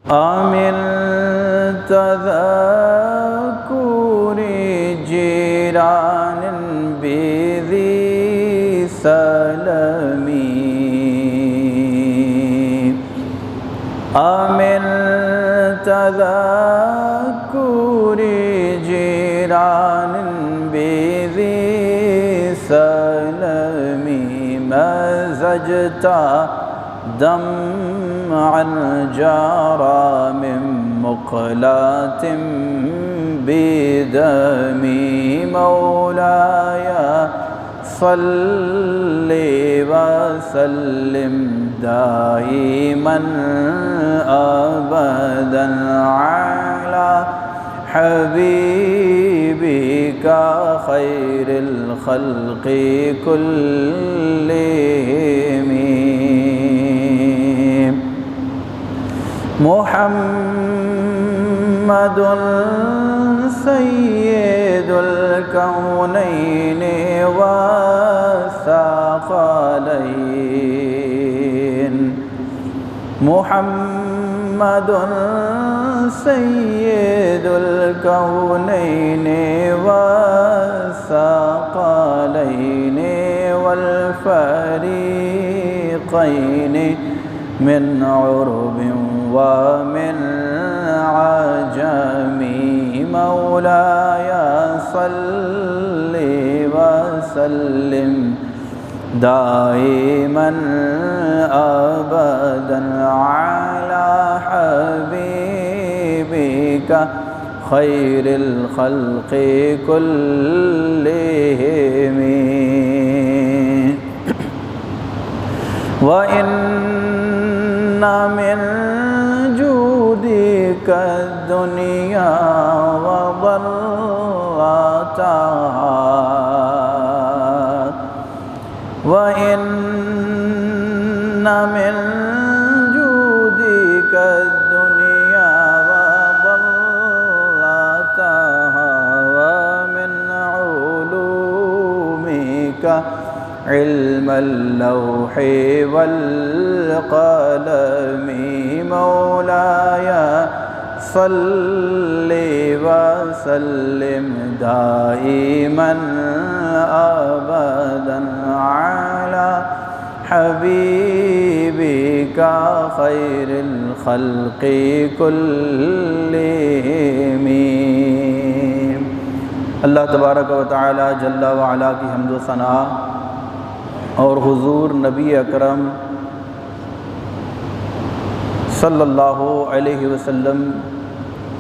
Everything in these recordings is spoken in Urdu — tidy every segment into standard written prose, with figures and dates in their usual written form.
آمن تذکر جیران بذی سلمی آمن تذکر جیران بذی سلمی مزجت دمعا جارى من مقلاة بدمي مولاي صل وسلم دائما أبدا على حبيبك خير الخلق كلهم محمد سید الکونین والثقلین محمد سید الکونین والثقلین والفریقین من عرب ومن عجم مولاي صل وسلم دائما أبدا على حبيبك خير الخلق كلهم وإن من جودك الدنيا وضرتها وإن من جودك الدنيا وضرتها ومن علومك علم اللوح والقلم مولاي صل وسلم دائما أبدا على حبيبك خير الخلق كلهم اللہ تبارک و تعالی جل وعلا کی حمد و ثنا اور حضور نبی اکرم صلی اللہ علیہ وسلم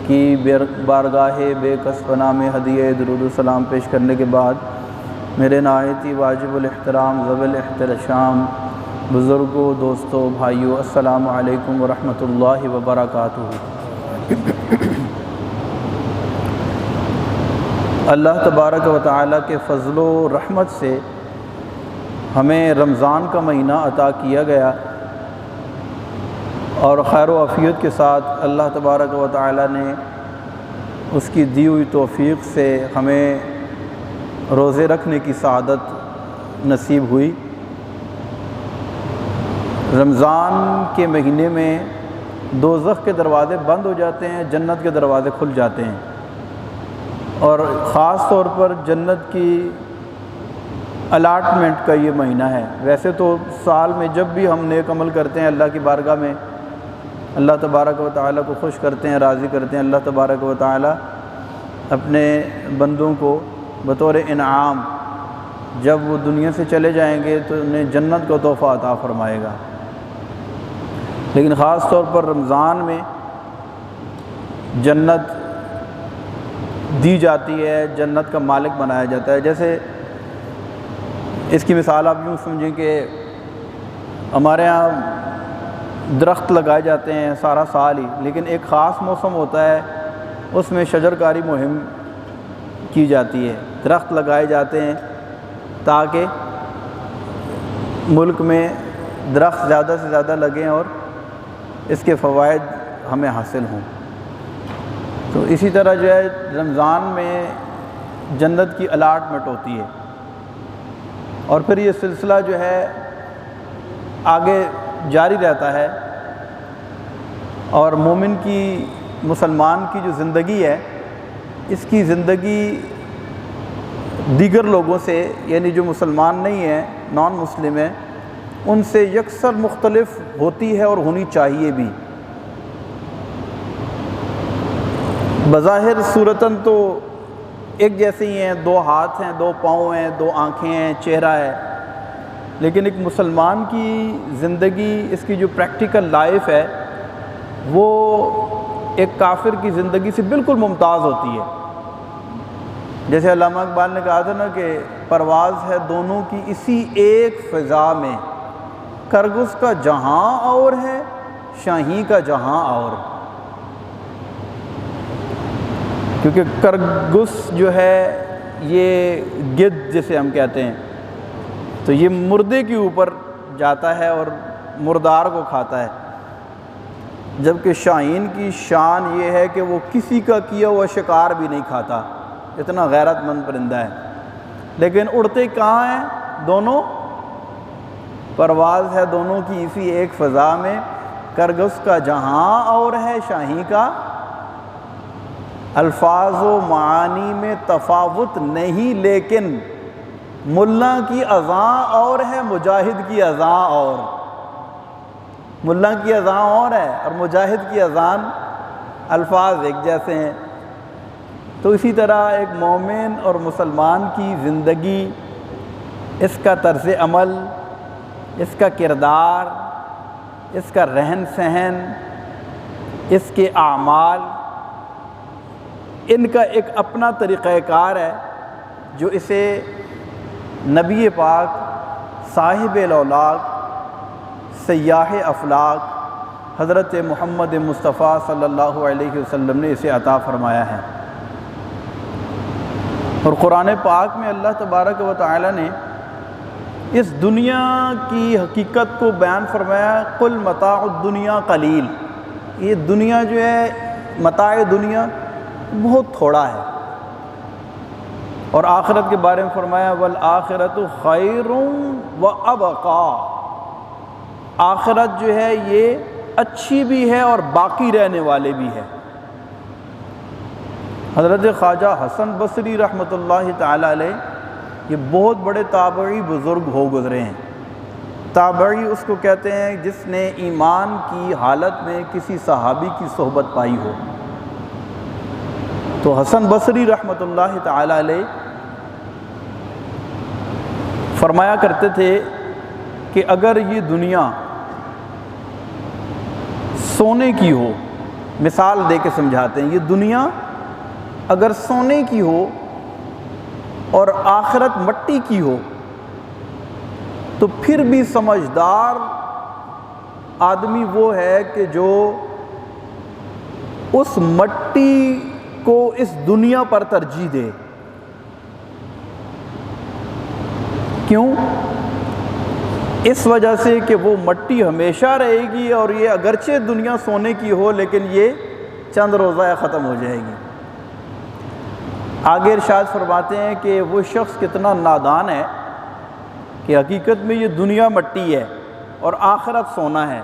کی بارگاہ بے کس پناہ میں ہدیہ درود و سلام پیش کرنے کے بعد میرے نہایت ہی واجب الاحترام ذوی الاحترام بزرگوں دوستوں بھائیوں السلام علیکم ورحمۃ اللہ وبرکاتہ۔ اللہ تبارک و تعالیٰ کے فضل و رحمت سے ہمیں رمضان کا مہینہ عطا کیا گیا اور خیر و عافیت کے ساتھ اللہ تبارک و تعالیٰ نے اس کی دی ہوئی توفیق سے ہمیں روزے رکھنے کی سعادت نصیب ہوئی۔ رمضان کے مہینے میں دوزخ کے دروازے بند ہو جاتے ہیں، جنت کے دروازے کھل جاتے ہیں، اور خاص طور پر جنت کی الاٹمنٹ کا یہ مہینہ ہے۔ ویسے تو سال میں جب بھی ہم نیک عمل کرتے ہیں اللہ کی بارگاہ میں اللہ تبارک و تعالیٰ کو خوش کرتے ہیں، راضی کرتے ہیں، اللہ تبارک و تعالیٰ اپنے بندوں کو بطور انعام جب وہ دنیا سے چلے جائیں گے تو انہیں جنت کا تحفہ عطا فرمائے گا، لیکن خاص طور پر رمضان میں جنت دی جاتی ہے، جنت کا مالک بنایا جاتا ہے۔ جیسے اس کی مثال آپ یوں سمجھیں کہ ہمارے ہاں درخت لگائے جاتے ہیں سارا سال ہی، لیکن ایک خاص موسم ہوتا ہے اس میں شجرکاری مہم کی جاتی ہے، درخت لگائے جاتے ہیں تاکہ ملک میں درخت زیادہ سے زیادہ لگیں اور اس کے فوائد ہمیں حاصل ہوں۔ تو اسی طرح جو ہے رمضان میں جنت کی الاٹمنٹ ہوتی ہے، اور پھر یہ سلسلہ جو ہے آگے جاری رہتا ہے، اور مومن کی مسلمان کی جو زندگی ہے اس کی زندگی دیگر لوگوں سے یعنی جو مسلمان نہیں ہیں نان مسلم ہیں ان سے یکسر مختلف ہوتی ہے اور ہونی چاہیے بھی۔ بظاہر صورتاً تو ایک جیسے ہی ہیں، دو ہاتھ ہیں، دو پاؤں ہیں، دو آنکھیں ہیں، چہرہ ہے، لیکن ایک مسلمان کی زندگی اس کی جو پریکٹیکل لائف ہے وہ ایک کافر کی زندگی سے بالکل ممتاز ہوتی ہے۔ جیسے علامہ اقبال نے کہا تھا نا کہ پرواز ہے دونوں کی اسی ایک فضا میں، کرگس کا جہاں اور ہے، شاہی کا جہاں اور۔ کیونکہ کرگس جو ہے یہ گدھ جسے ہم کہتے ہیں تو یہ مردے کے اوپر جاتا ہے اور مردار کو کھاتا ہے، جبکہ شاہین کی شان یہ ہے کہ وہ کسی کا کیا ہوا شکار بھی نہیں کھاتا، اتنا غیرت مند پرندہ ہے، لیکن اڑتے کہاں ہیں دونوں؟ پرواز ہے دونوں کی اسی ایک فضا میں، کرگس کا جہاں اور ہے، شاہی کا۔ الفاظ و معانی میں تفاوت نہیں لیکن ملا کی اذاں اور ہے، مجاہد کی اذاں اور۔ ملا کی اذاں اور ہے اور مجاہد کی اذان، الفاظ ایک جیسے ہیں۔ تو اسی طرح ایک مومن اور مسلمان کی زندگی، اس کا طرز عمل، اس کا کردار، اس کا رہن سہن، اس کے اعمال، ان کا ایک اپنا طریقہ کار ہے جو اسے نبی پاک صاحب الاولاق سیاح افلاق حضرت محمد مصطفیٰ صلی اللہ علیہ وسلم نے اسے عطا فرمایا ہے۔ اور قرآن پاک میں اللہ تبارک و تعالی نے اس دنیا کی حقیقت کو بیان فرمایا، قل متاع الدنیا قلیل۔ یہ دنیا جو ہے، متاع دنیا بہت تھوڑا ہے، اور آخرت کے بارے میں فرمایا والآخرۃ خیر وابقیٰ۔ آخرت جو ہے یہ اچھی بھی ہے اور باقی رہنے والے بھی ہے۔ حضرت خواجہ حسن بصری رحمۃ اللہ تعالی علیہ یہ بہت بڑے تابعی بزرگ ہو گزرے ہیں۔ تابعی اس کو کہتے ہیں جس نے ایمان کی حالت میں کسی صحابی کی صحبت پائی ہو۔ تو حسن بصری رحمۃ اللہ تعالی علیہ فرمایا کرتے تھے کہ اگر یہ دنیا سونے کی ہو، مثال دے کے سمجھاتے ہیں، یہ دنیا اگر سونے کی ہو اور آخرت مٹی کی ہو تو پھر بھی سمجھدار آدمی وہ ہے کہ جو اس مٹی کو اس دنیا پر ترجیح دے۔ کیوں؟ اس وجہ سے کہ وہ مٹی ہمیشہ رہے گی اور یہ اگرچہ دنیا سونے کی ہو لیکن یہ چند روزہ ختم ہو جائے گی۔ آگے ارشاد فرماتے ہیں کہ وہ شخص کتنا نادان ہے کہ حقیقت میں یہ دنیا مٹی ہے اور آخرت سونا ہے،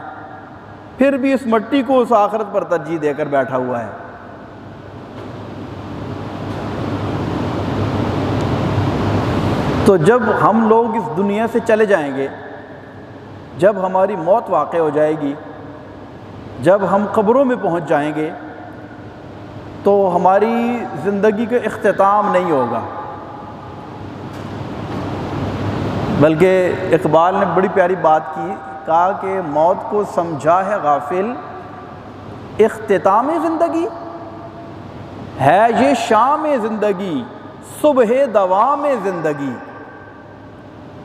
پھر بھی اس مٹی کو اس آخرت پر ترجیح دے کر بیٹھا ہوا ہے۔ تو جب ہم لوگ اس دنیا سے چلے جائیں گے، جب ہماری موت واقع ہو جائے گی، جب ہم قبروں میں پہنچ جائیں گے تو ہماری زندگی کا اختتام نہیں ہوگا، بلکہ اقبال نے بڑی پیاری بات کی، کہا کہ موت کو سمجھا ہے غافل اختتام زندگی، ہے یہ شام زندگی صبح دوام زندگی۔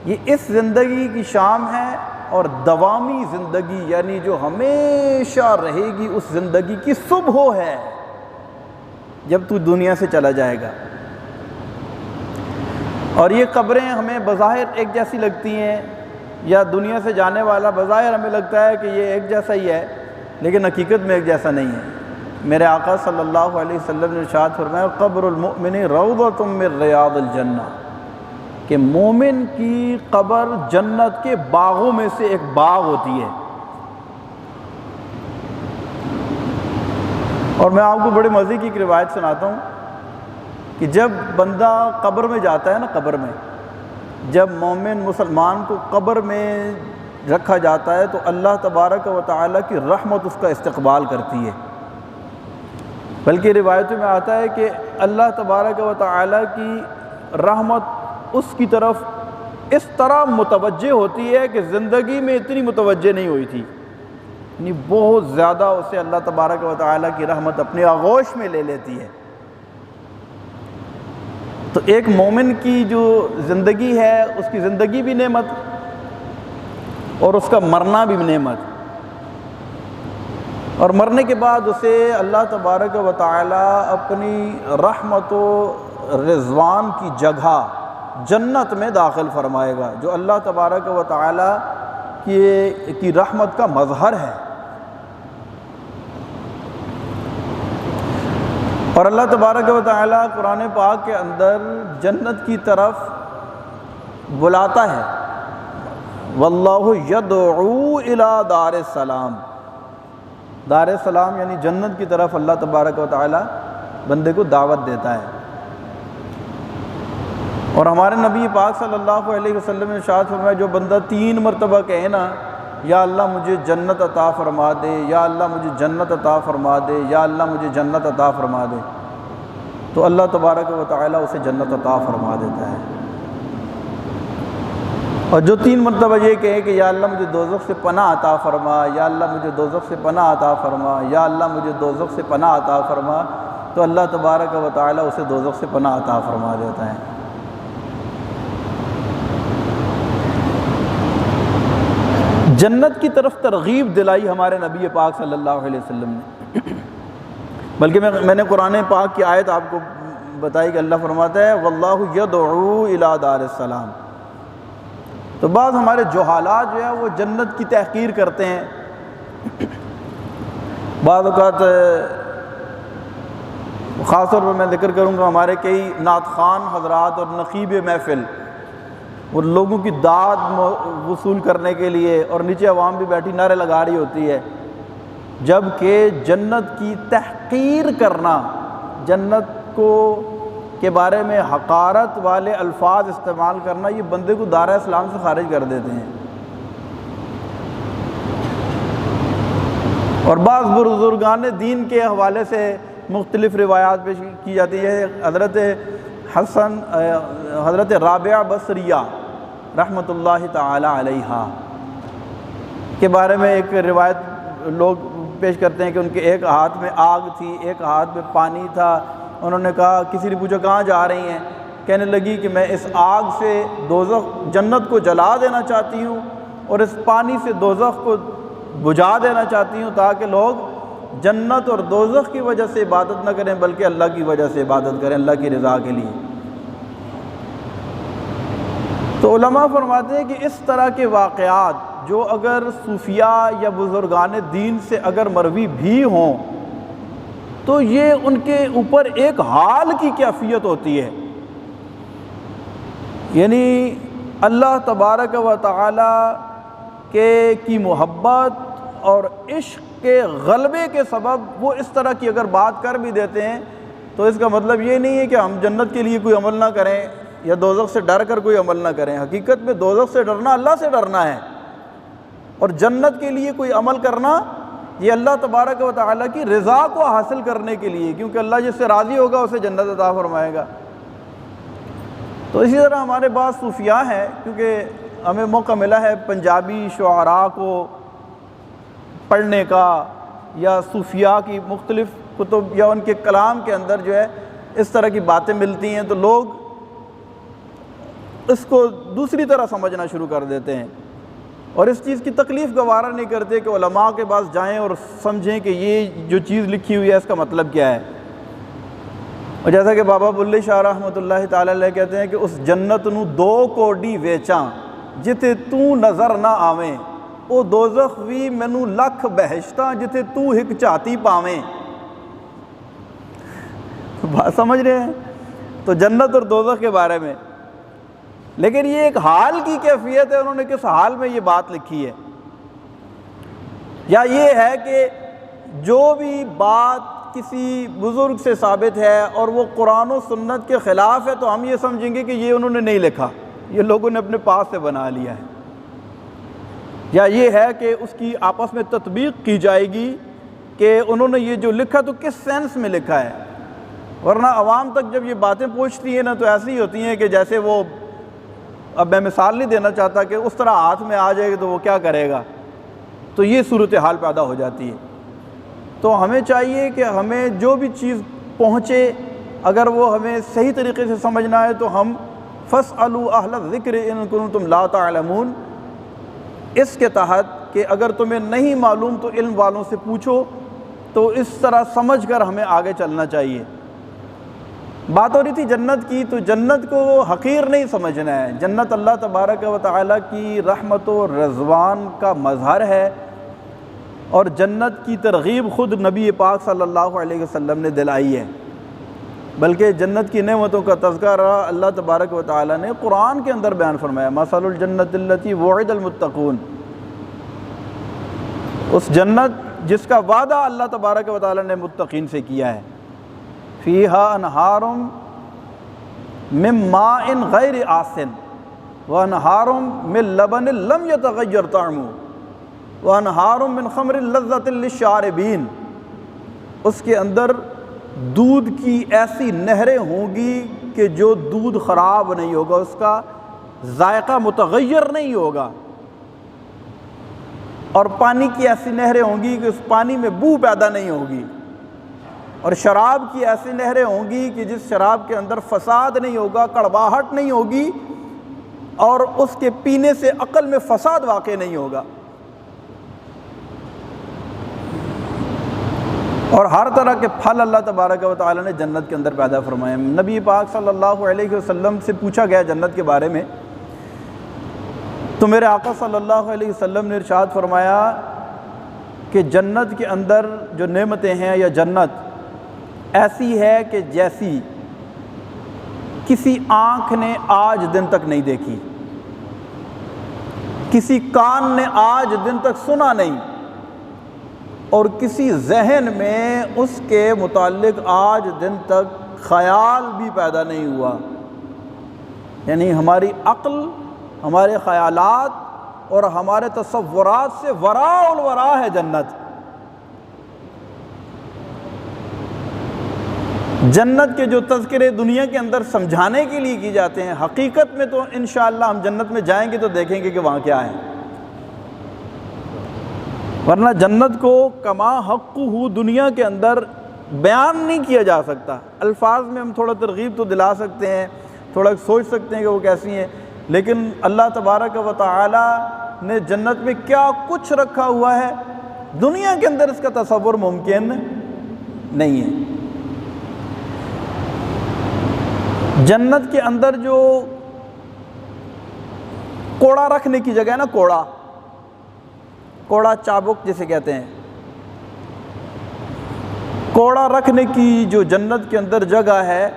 یہ اس زندگی کی شام ہے اور دوامی زندگی یعنی جو ہمیشہ رہے گی اس زندگی کی صبح ہے جب تو دنیا سے چلا جائے گا۔ اور یہ قبریں ہمیں بظاہر ایک جیسی لگتی ہیں، یا دنیا سے جانے والا بظاہر ہمیں لگتا ہے کہ یہ ایک جیسا ہی ہے، لیکن حقیقت میں ایک جیسا نہیں ہے۔ میرے آقا صلی اللہ علیہ وسلم نے ارشاد فرمایا قبر المؤمن روضۃ من ریاض الجنہ، کہ مومن کی قبر جنت کے باغوں میں سے ایک باغ ہوتی ہے۔ اور میں آپ کو بڑے مزے کی ایک روایت سناتا ہوں کہ جب بندہ قبر میں جاتا ہے نا، قبر میں جب مومن مسلمان کو قبر میں رکھا جاتا ہے تو اللہ تبارک و تعالیٰ کی رحمت اس کا استقبال کرتی ہے، بلکہ روایتوں میں آتا ہے کہ اللہ تبارک و تعالیٰ کی رحمت اس کی طرف اس طرح متوجہ ہوتی ہے کہ زندگی میں اتنی متوجہ نہیں ہوئی تھی، یعنی بہت زیادہ اسے اللہ تبارک و تعالیٰ کی رحمت اپنے آغوش میں لے لیتی ہے۔ تو ایک مومن کی جو زندگی ہے، اس کی زندگی بھی نعمت اور اس کا مرنا بھی نعمت، اور مرنے کے بعد اسے اللہ تبارک و تعالیٰ اپنی رحمت و رضوان کی جگہ جنت میں داخل فرمائے گا، جو اللہ تبارک و تعالیٰ کی رحمت کا مظہر ہے۔ اور اللہ تبارک و تعالیٰ قرآن پاک کے اندر جنت کی طرف بلاتا ہے، واللہ یدعو الی دار السلام، دار السلام یعنی جنت کی طرف اللہ تبارک و تعالیٰ بندے کو دعوت دیتا ہے۔ اور ہمارے نبی پاک صلی اللہ علیہ وسلم نے ارشاد فرمایا، جو بندہ 3 مرتبہ کہے نا، یا اللہ مجھے جنت عطا فرما دے، یا اللہ مجھے جنت عطا فرما دے، یا اللہ مجھے جنت عطا فرما دے، تو اللہ تبارک و تعالیٰ اسے جنت عطا فرما دیتا ہے۔ اور جو 3 مرتبہ یہ کہے کہ یا اللہ مجھے دوزخ سے پناہ عطا فرما، یا اللہ مجھے دوزخ سے پناہ عطا فرما، یا اللہ مجھے دوزخ سے پناہ عطا فرما، تو اللہ تبارک و تعالیٰ اسے دوزخ سے پناہ عطا فرما دیتا ہے۔ جنت کی طرف ترغیب دلائی ہمارے نبی پاک صلی اللہ علیہ وسلم نے، بلکہ میں نے قرآن پاک کی آیت آپ کو بتائی کہ اللہ فرماتا ہے واللہ یدعو الی دار السلام۔ تو بعض ہمارے جہالات جو ہے وہ جنت کی تحقیر کرتے ہیں، بعض اوقات خاص طور پر میں ذکر کروں گا ہمارے کئی نعت خوان حضرات اور نقیب محفل، وہ لوگوں کی داد وصول کرنے کے لیے، اور نیچے عوام بھی بیٹھی نعرے لگا رہی ہوتی ہے، جبکہ جنت کی تحقیر کرنا، جنت کے بارے میں حقارت والے الفاظ استعمال کرنا، یہ بندے کو دار اسلام سے خارج کر دیتے ہیں۔ اور بعض بزرگان دین کے حوالے سے مختلف روایات پیش کی جاتی ہے۔ حضرت رابعہ بصریہ رحمۃ اللہ تعالی علیہا کے بارے میں ایک روایت لوگ پیش کرتے ہیں کہ ان کے ایک ہاتھ میں آگ تھی، ایک ہاتھ میں پانی تھا۔ انہوں نے کہا، کسی نے پوچھا کہاں جا رہی ہیں؟ کہنے لگی کہ میں اس آگ سے دوزخ جنت کو جلا دینا چاہتی ہوں، اور اس پانی سے دوزخ کو بجھا دینا چاہتی ہوں، تاکہ لوگ جنت اور دوزخ کی وجہ سے عبادت نہ کریں بلکہ اللہ کی وجہ سے عبادت کریں، اللہ کی رضا کے لیے۔ تو علماء فرماتے ہیں کہ اس طرح کے واقعات جو اگر صوفیاء یا بزرگان دین سے اگر مروی بھی ہوں تو یہ ان کے اوپر ایک حال کی کیفیت ہوتی ہے، یعنی اللہ تبارک و تعالی کی محبت اور عشق کے غلبے کے سبب وہ اس طرح کی اگر بات کر بھی دیتے ہیں تو اس کا مطلب یہ نہیں ہے کہ ہم جنت کے لیے کوئی عمل نہ کریں یا دوزخ سے ڈر کر کوئی عمل نہ کریں۔ حقیقت میں دوزخ سے ڈرنا اللہ سے ڈرنا ہے، اور جنت کے لیے کوئی عمل کرنا یہ اللہ تبارک و تعالیٰ کی رضا کو حاصل کرنے کے لیے، کیونکہ اللہ جس سے راضی ہوگا اسے جنت عطا فرمائے گا۔ تو اسی طرح ہمارے بعض صوفیاء ہیں، کیونکہ ہمیں موقع ملا ہے پنجابی شعراء کو پڑھنے کا، یا صوفیاء کی مختلف کتب یا ان کے کلام کے اندر جو ہے اس طرح کی باتیں ملتی ہیں، تو لوگ اس کو دوسری طرح سمجھنا شروع کر دیتے ہیں، اور اس چیز کی تکلیف گوارا نہیں کرتے کہ علماء کے پاس جائیں اور سمجھیں کہ یہ جو چیز لکھی ہوئی ہے اس کا مطلب کیا ہے۔ اور جیسا کہ بابا بلے شاہ رحمۃ اللہ تعالی علیہ کہتے ہیں کہ اس جنت نو 2 کوڑی ویچاں جتے تو نظر نہ آویں، او دوزخ وی مینوں لکھ بہشتاں جتے تو ہک چاتی پاویں۔ بات سمجھ رہے ہیں؟ تو جنت اور دوزخ کے بارے میں، لیکن یہ ایک حال کی کیفیت ہے، انہوں نے کس حال میں یہ بات لکھی ہے، یا یہ ہے کہ جو بھی بات کسی بزرگ سے ثابت ہے اور وہ قرآن و سنت کے خلاف ہے تو ہم یہ سمجھیں گے کہ یہ انہوں نے نہیں لکھا، یہ لوگوں نے اپنے پاس سے بنا لیا ہے، یا یہ ہے کہ اس کی آپس میں تطبیق کی جائے گی کہ انہوں نے یہ جو لکھا تو کس سینس میں لکھا ہے۔ ورنہ عوام تک جب یہ باتیں پہنچتی ہیں نا تو ایسی ہوتی ہیں کہ جیسے وہ، اب میں مثال نہیں دینا چاہتا کہ اس طرح ہاتھ میں آ جائے گا تو وہ کیا کرے گا، تو یہ صورتحال پیدا ہو جاتی ہے۔ تو ہمیں چاہیے کہ ہمیں جو بھی چیز پہنچے اگر وہ ہمیں صحیح طریقے سے سمجھنا ہے تو ہم فَاسْأَلُوا أَهْلَ الذِّكْرِ إِن كُنتُمْ لَا تَعْلَمُونَ، اس کے تحت کہ اگر تمہیں نہیں معلوم تو علم والوں سے پوچھو، تو اس طرح سمجھ کر ہمیں آگے چلنا چاہیے۔ بات ہو رہی تھی جنت کی، تو جنت کو حقیر نہیں سمجھنا ہے، جنت اللہ تبارک و تعالیٰ کی رحمت و رضوان کا مظہر ہے، اور جنت کی ترغیب خود نبی پاک صلی اللہ علیہ وسلم نے دلائی ہے، بلکہ جنت کی نعمتوں کا تذکرہ اللہ تبارک و تعالیٰ نے قرآن کے اندر بیان فرمایا، مثل الجنت التی وعد المتقون، اس جنت جس کا وعدہ اللہ تبارک و تعالیٰ نے متقین سے کیا ہے، فیہا انہار من ماء غیر آسن وانہار من لبن لم یتغیر طعمہ وانہار من خمر لذۃ للشاربین، اس کے اندر دودھ کی ایسی نہریں ہوں گی کہ جو دودھ خراب نہیں ہوگا، اس کا ذائقہ متغیر نہیں ہوگا، اور پانی کی ایسی نہریں ہوں گی کہ اس پانی میں بو پیدا نہیں ہوگی، اور شراب کی ایسی نہریں ہوں گی کہ جس شراب کے اندر فساد نہیں ہوگا، کڑواہٹ نہیں ہوگی، اور اس کے پینے سے عقل میں فساد واقع نہیں ہوگا، اور ہر طرح کے پھل اللہ تبارک و تعالیٰ نے جنت کے اندر پیدا فرمائے۔ نبی پاک صلی اللہ علیہ وسلم سے پوچھا گیا جنت کے بارے میں، تو میرے آقا صلی اللہ علیہ وسلم نے ارشاد فرمایا کہ جنت کے اندر جو نعمتیں ہیں یا جنت ایسی ہے کہ جیسی کسی آنکھ نے آج دن تک نہیں دیکھی، کسی کان نے آج دن تک سنا نہیں، اور کسی ذہن میں اس کے متعلق آج دن تک خیال بھی پیدا نہیں ہوا، یعنی ہماری عقل، ہمارے خیالات اور ہمارے تصورات سے وراء الورا ہے جنت۔ جنت کے جو تذکرے دنیا کے اندر سمجھانے کے لیے کی جاتے ہیں، حقیقت میں تو انشاءاللہ ہم جنت میں جائیں گے تو دیکھیں گے کہ وہاں کیا ہے، ورنہ جنت کو کما حقہ دنیا کے اندر بیان نہیں کیا جا سکتا۔ الفاظ میں ہم تھوڑا ترغیب تو دلا سکتے ہیں، تھوڑا سوچ سکتے ہیں کہ وہ کیسی ہیں، لیکن اللہ تبارک و تعالی نے جنت میں کیا کچھ رکھا ہوا ہے دنیا کے اندر اس کا تصور ممکن نہیں ہے۔ جنت کے اندر جو کوڑا رکھنے کی جگہ ہے نا، کوڑا چابک جسے کہتے ہیں، کوڑا رکھنے کی جو جنت کے اندر جگہ ہے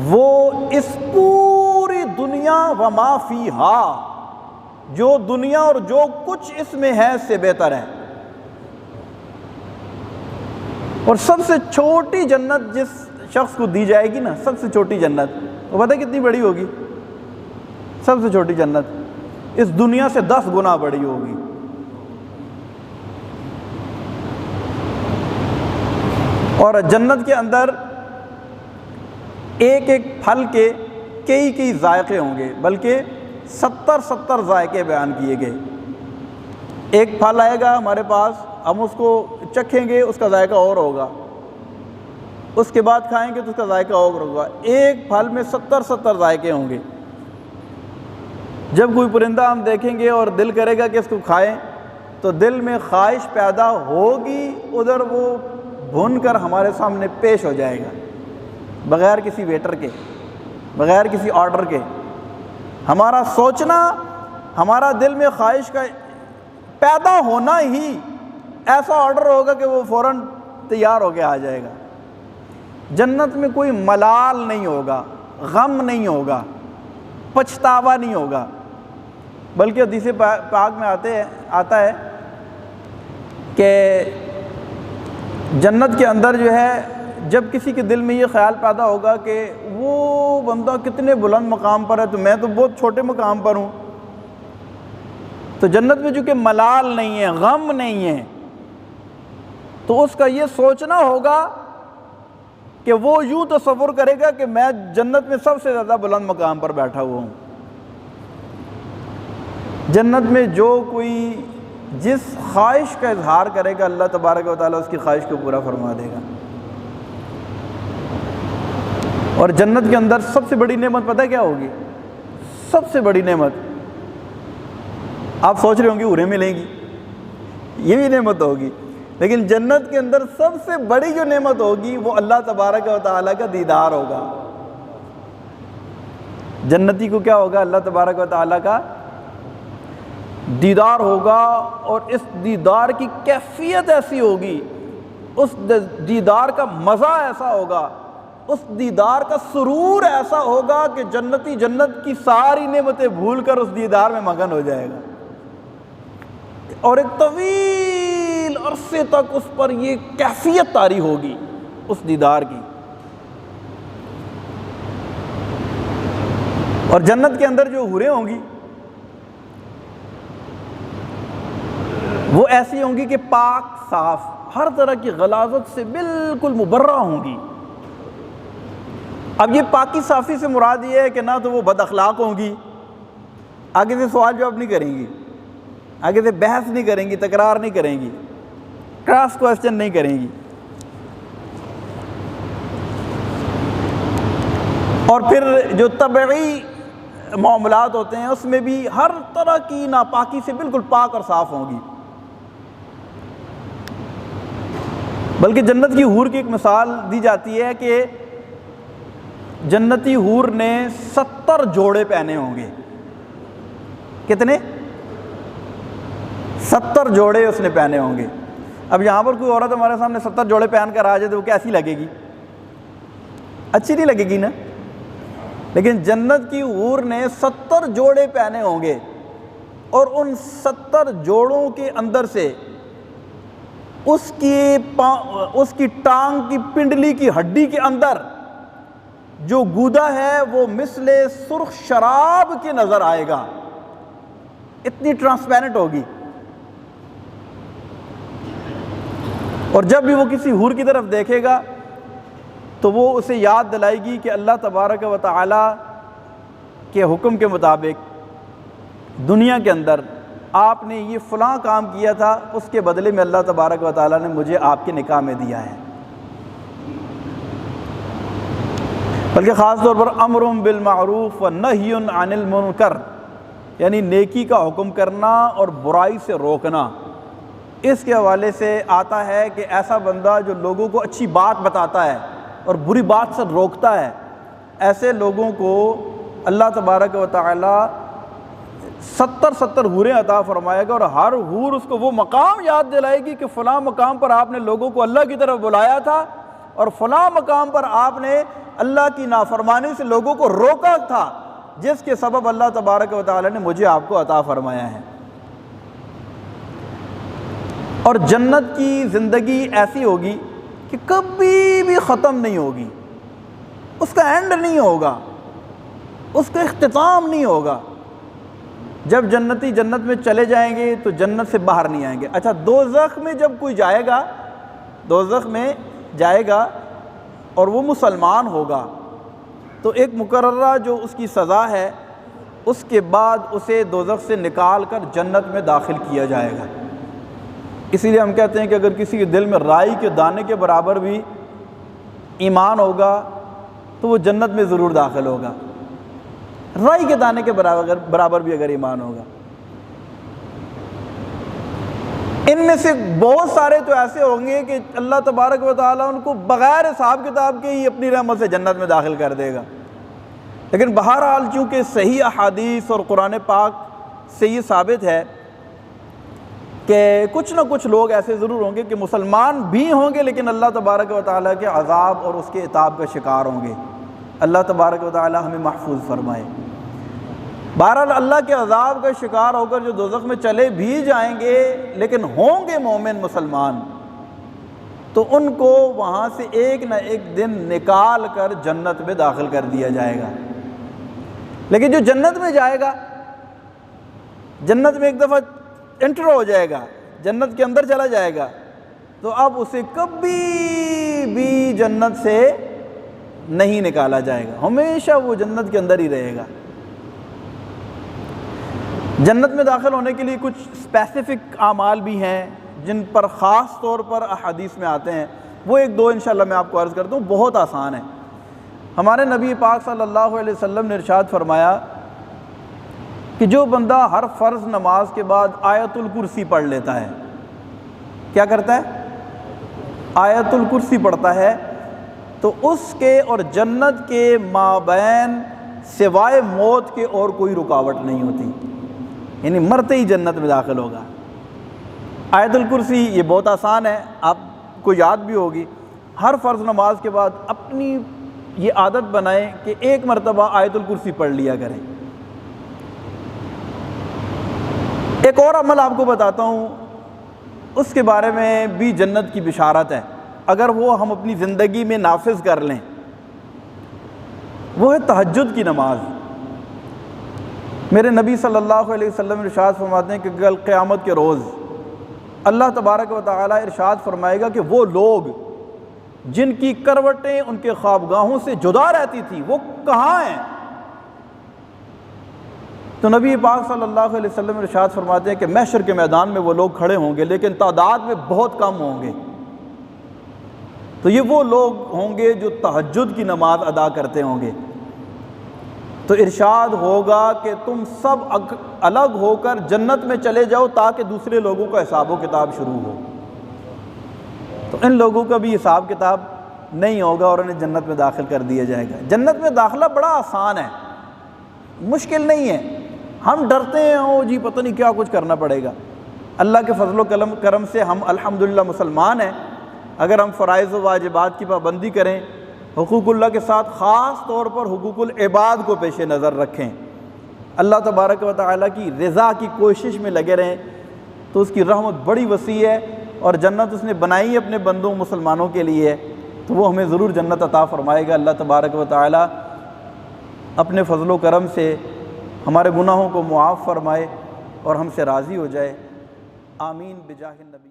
وہ اس پوری دنیا وما فیہا، جو دنیا اور جو کچھ اس میں ہے اس سے بہتر ہے۔ اور سب سے چھوٹی جنت جس شخص کو دی جائے گی نا، سب سے چھوٹی جنت، وہ پتہ کتنی بڑی ہوگی؟ سب سے چھوٹی جنت اس دنیا سے 10 گنا بڑی ہوگی۔ اور جنت کے اندر ایک ایک پھل کے کئی ذائقے ہوں گے، بلکہ 70 ذائقے بیان کیے گئے۔ ایک پھل آئے گا ہمارے پاس، ہم اس کو چکھیں گے، اس کا ذائقہ اور ہوگا، اس کے بعد کھائیں گے تو اس کا ذائقہ اور ہوگا۔ ایک پھل میں 70 ذائقے ہوں گے۔ جب کوئی پرندہ ہم دیکھیں گے اور دل کرے گا کہ اس کو کھائیں تو دل میں خواہش پیدا ہوگی، ادھر وہ بھون کر ہمارے سامنے پیش ہو جائے گا، بغیر کسی ویٹر کے، بغیر کسی آرڈر کے۔ ہمارا سوچنا، ہمارا دل میں خواہش کا پیدا ہونا ہی ایسا آرڈر ہوگا کہ وہ فوراً تیار ہو کے آ جائے گا۔ جنت میں کوئی ملال نہیں ہوگا، غم نہیں ہوگا، پچھتاوا نہیں ہوگا، بلکہ حدیث پاک میں آتا ہے کہ جنت کے اندر جو ہے جب کسی کے دل میں یہ خیال پیدا ہوگا کہ وہ بندہ کتنے بلند مقام پر ہے تو میں تو بہت چھوٹے مقام پر ہوں، تو جنت میں چونکہ ملال نہیں ہے، غم نہیں ہے، تو اس کا یہ سوچنا ہوگا کہ وہ یوں تصور کرے گا کہ میں جنت میں سب سے زیادہ بلند مقام پر بیٹھا ہوا ہوں۔ جنت میں جو کوئی جس خواہش کا اظہار کرے گا اللہ تبارک و تعالیٰ اس کی خواہش کو پورا فرما دے گا۔ اور جنت کے اندر سب سے بڑی نعمت پتہ کیا ہوگی؟ سب سے بڑی نعمت، آپ سوچ رہے ہوں گے حوریں ملیں گی، یہ بھی نعمت ہوگی، لیکن جنت کے اندر سب سے بڑی جو نعمت ہوگی وہ اللہ تبارک و تعالیٰ کا دیدار ہوگا۔ جنتی کو کیا ہوگا؟ اللہ تبارک و تعالیٰ کا دیدار ہوگا، اور اس دیدار کی کیفیت ایسی ہوگی، اس دیدار کا مزہ ایسا ہوگا، اس دیدار کا سرور ایسا ہوگا کہ جنتی جنت کی ساری نعمتیں بھول کر اس دیدار میں مگن ہو جائے گا، اور ایک طویل عرصے تک اس پر یہ کیفیت طاری ہوگی اس دیدار کی۔ اور جنت کے اندر جو حوریں ہوں گی وہ ایسی ہوں گی کہ پاک صاف، ہر طرح کی غلاظت سے بالکل مبرہ ہوں گی۔ اب یہ پاکی صافی سے مراد یہ ہے کہ نہ تو وہ بد اخلاق ہوں گی، آگے سے سوال جواب نہیں کریں گی، آگے سے بحث نہیں کریں گی، تکرار نہیں کریں گی، کراس کوسچن نہیں کریں گی، اور پھر جو طبعی معاملات ہوتے ہیں اس میں بھی ہر طرح کی ناپاکی سے بالکل پاک اور صاف ہوں گی۔ بلکہ جنت کی حور کی ایک مثال دی جاتی ہے کہ جنتی حور نے 70 جوڑے پہنے ہوں گے۔ کتنے؟ 70 جوڑے اس نے پہنے ہوں گے۔ اب یہاں پر کوئی عورت ہمارے سامنے 70 جوڑے پہن کر آ جائے تو وہ کیسی لگے گی؟ اچھی نہیں لگے گی نا؟ لیکن جنت کی حور نے 70 جوڑے پہنے ہوں گے، اور ان 70 جوڑوں کے اندر سے اس کی ٹانگ کی پنڈلی کی ہڈی کے اندر جو گودا ہے وہ مثل سرخ شراب کے نظر آئے گا، اتنی ٹرانسپیرنٹ ہوگی۔ اور جب بھی وہ کسی حور کی طرف دیکھے گا تو وہ اسے یاد دلائے گی کہ اللہ تبارک و تعالیٰ کے حکم کے مطابق دنیا کے اندر آپ نے یہ فلاں کام کیا تھا، اس کے بدلے میں اللہ تبارک و تعالیٰ نے مجھے آپ کے نکاح میں دیا ہے۔ بلکہ خاص طور پر امر بالمعروف و نہی عن المنکر، یعنی نیکی کا حکم کرنا اور برائی سے روکنا، اس کے حوالے سے آتا ہے کہ ایسا بندہ جو لوگوں کو اچھی بات بتاتا ہے اور بری بات سے روکتا ہے، ایسے لوگوں کو اللہ تبارک و تعالی 70 حوریں عطا فرمائے گا، اور ہر حور اس کو وہ مقام یاد دلائے گی کہ فلاں مقام پر آپ نے لوگوں کو اللہ کی طرف بلایا تھا، اور فلاں مقام پر آپ نے اللہ کی نافرمانی سے لوگوں کو روکا تھا، جس کے سبب اللہ تبارک و تعالی نے مجھے آپ کو عطا فرمایا ہے۔ اور جنت کی زندگی ایسی ہوگی کہ کبھی بھی ختم نہیں ہوگی، اس کا اینڈ نہیں ہوگا، اس کا اختتام نہیں ہوگا۔ جب جنتی جنت میں چلے جائیں گے تو جنت سے باہر نہیں آئیں گے۔ اچھا، دوزخ میں جب کوئی جائے گا، دوزخ میں جائے گا اور وہ مسلمان ہوگا تو ایک مقررہ جو اس کی سزا ہے، اس کے بعد اسے دوزخ سے نکال کر جنت میں داخل کیا جائے گا۔ اسی لیے ہم کہتے ہیں کہ اگر کسی کے دل میں رائی کے دانے کے برابر بھی ایمان ہوگا تو وہ جنت میں ضرور داخل ہوگا، رائی کے دانے کے برابر بھی اگر ایمان ہوگا۔ ان میں سے بہت سارے تو ایسے ہوں گے کہ اللہ تبارک و تعالیٰ ان کو بغیر حساب کتاب کے ہی اپنی رحمت سے جنت میں داخل کر دے گا۔ لیکن بہرحال چونکہ صحیح احادیث اور قرآن پاک سے یہ ثابت ہے کہ کچھ نہ کچھ لوگ ایسے ضرور ہوں گے کہ مسلمان بھی ہوں گے لیکن اللہ تبارک و تعالیٰ کے عذاب اور اس کے عتاب کا شکار ہوں گے۔ اللہ تبارک و تعالیٰ ہمیں محفوظ فرمائے۔ بہرحال اللہ کے عذاب کا شکار ہو کر جو دوزخ میں چلے بھی جائیں گے لیکن ہوں گے مومن مسلمان، تو ان کو وہاں سے ایک نہ ایک دن نکال کر جنت میں داخل کر دیا جائے گا۔ لیکن جو جنت میں جائے گا، جنت میں ایک دفعہ انٹر ہو جائے گا، جنت کے اندر چلا جائے گا، تو اب اسے کبھی بھی جنت سے نہیں نکالا جائے گا، ہمیشہ وہ جنت کے اندر ہی رہے گا۔ جنت میں داخل ہونے کے لیے کچھ اسپیسیفک اعمال بھی ہیں جن پر خاص طور پر احادیث میں آتے ہیں، وہ ایک دو انشاءاللہ میں آپ کو عرض کرتا ہوں، بہت آسان ہے۔ ہمارے نبی پاک صلی اللہ علیہ وسلم نے ارشاد فرمایا کہ جو بندہ ہر فرض نماز کے بعد آیت الکرسی پڑھ لیتا ہے، کیا کرتا ہے؟ آیت الکرسی پڑھتا ہے، تو اس کے اور جنت کے مابین سوائے موت کے اور کوئی رکاوٹ نہیں ہوتی، یعنی مرتے ہی جنت میں داخل ہوگا۔ آیت الکرسی یہ بہت آسان ہے، آپ کو یاد بھی ہوگی۔ ہر فرض نماز کے بعد اپنی یہ عادت بنائیں کہ ایک مرتبہ آیت الکرسی پڑھ لیا کریں۔ ایک اور عمل آپ کو بتاتا ہوں، اس کے بارے میں بھی جنت کی بشارت ہے، اگر وہ ہم اپنی زندگی میں نافذ کر لیں، وہ ہے تہجد کی نماز۔ میرے نبی صلی اللہ علیہ وسلم ارشاد فرماتے ہیں کہ کل قیامت کے روز اللہ تبارک و تعالیٰ ارشاد فرمائے گا کہ وہ لوگ جن کی کروٹیں ان کے خوابگاہوں سے جدا رہتی تھیں، وہ کہاں ہیں؟ تو نبی پاک صلی اللہ علیہ وسلم ارشاد فرماتے ہیں کہ محشر کے میدان میں وہ لوگ کھڑے ہوں گے لیکن تعداد میں بہت کم ہوں گے۔ تو یہ وہ لوگ ہوں گے جو تہجد کی نماز ادا کرتے ہوں گے۔ تو ارشاد ہوگا کہ تم سب الگ ہو کر جنت میں چلے جاؤ تاکہ دوسرے لوگوں کا حساب و کتاب شروع ہو۔ تو ان لوگوں کا بھی حساب کتاب نہیں ہوگا اور انہیں جنت میں داخل کر دیا جائے گا۔ جنت میں داخلہ بڑا آسان ہے، مشکل نہیں ہے۔ ہم ڈرتے ہیں جی پتہ نہیں کیا کچھ کرنا پڑے گا۔ اللہ کے فضل و کرم سے ہم الحمدللہ مسلمان ہیں۔ اگر ہم فرائض و واجبات کی پابندی کریں، حقوق اللہ کے ساتھ خاص طور پر حقوق العباد کو پیش نظر رکھیں، اللہ تبارک و تعالیٰ کی رضا کی کوشش میں لگے رہیں، تو اس کی رحمت بڑی وسیع ہے اور جنت اس نے بنائی ہے اپنے بندوں مسلمانوں کے لیے، تو وہ ہمیں ضرور جنت عطا فرمائے گا۔ اللہ تبارک و تعالیٰ اپنے فضل و کرم سے ہمارے گناہوں کو معاف فرمائے اور ہم سے راضی ہو جائے۔ آمین بجاہ النبی۔